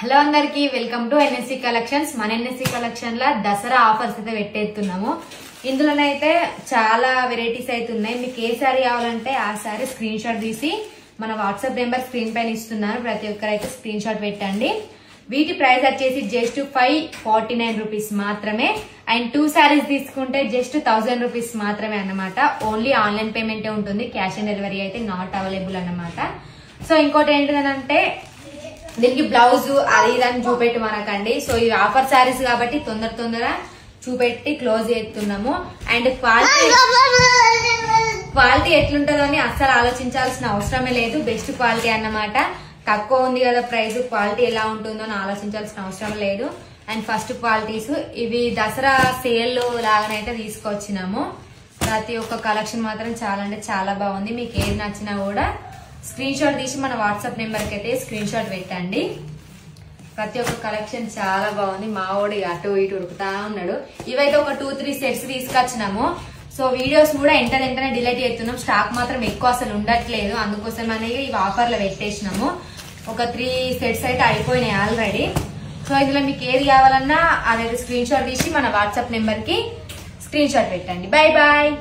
Hello అందరికి welcome to NSC collections. మన NSC collection లా Dasara offers అయితే పెట్టేస్తున్నాము. ఇందులోనైతే చాలా వెరైటీస్ అయితే ఉన్నాయి. మీకు ఏ సారీ కావాలంటే ఆ సారీ స్క్రీన్ షాట్ తీసి మన వాట్సాప్ నెంబర్ స్క్రీన్ పైన ఇస్తున్నాను. ప్రతి ఒక్కరైతే స్క్రీన్ షాట్ పెట్టండి. వీటి ప్రైస్ వచ్చేసి జస్ట్ 549 రూపీస్ మాత్రమే. అండ్ 2 సారీస్ తీసుకుంటే జస్ట్ 1000 రూపీస్ మాత్రమే అన్నమాట. ఓన్లీ ఆన్లైన్ పేమెంటే ఉంటుంది. క్యాష్ ఆన్ డెలివరీ అయితే నాట్ అవైలబుల్ అన్నమాట. సో ఇంకోటి ఏంటిదనంటే దీనికి బ్లౌజ్ అది ఇదని చూపెట్టి మనకండి. సో ఈ ఆఫర్ సారీస్ కాబట్టి తొందర చూపెట్టి క్లోజ్ చేస్తున్నాము. అండ్ క్వాలిటీ ఎట్లుంటుందని అస్సలు ఆలోచించాల్సిన అవసరమే లేదు. బెస్ట్ క్వాలిటీ అన్నమాట. తక్కువ ఉంది కదా ప్రైస్, క్వాలిటీ ఎలా ఉంటుందో అని ఆలోచించాల్సిన అవసరం లేదు. అండ్ ఫస్ట్ క్వాలిటీస్ ఇవి దసరా సేల్ లాగానైతే తీసుకొచ్చినాము. ప్రతి ఒక్క కలెక్షన్ మాత్రం చాలా అంటే చాలా బాగుంది. మీకు ఏది నచ్చినా కూడా స్క్రీన్ షాట్ తీసి మన వాట్సాప్ నెంబర్ కి అయితే స్క్రీన్ షాట్ పెట్టండి. ప్రతి ఒక్క కలెక్షన్ చాలా బాగుంది. మా వాడు అటు ఇటు ఉరుకుతా ఉన్నాడు. ఇవైతే ఒక 2-3 సెట్స్ తీసుకొచ్చినాము. సో వీడియోస్ కూడా వెంటనే డిలీట్ చేస్తున్నాం. స్టాక్ మాత్రం ఎక్కువ అసలు ఉండట్లేదు. అందుకోసం అనేది ఇవి ఆఫర్లో పెట్టేసినాము. ఒక 3 సెట్స్ అయితే అయిపోయినాయి ఆల్రెడీ. సో ఇందులో మీకు ఏది కావాలన్నా అదైతే స్క్రీన్ షాట్ తీసి మన వాట్సాప్ నెంబర్ కి స్క్రీన్ షాట్ పెట్టండి. Bye bye.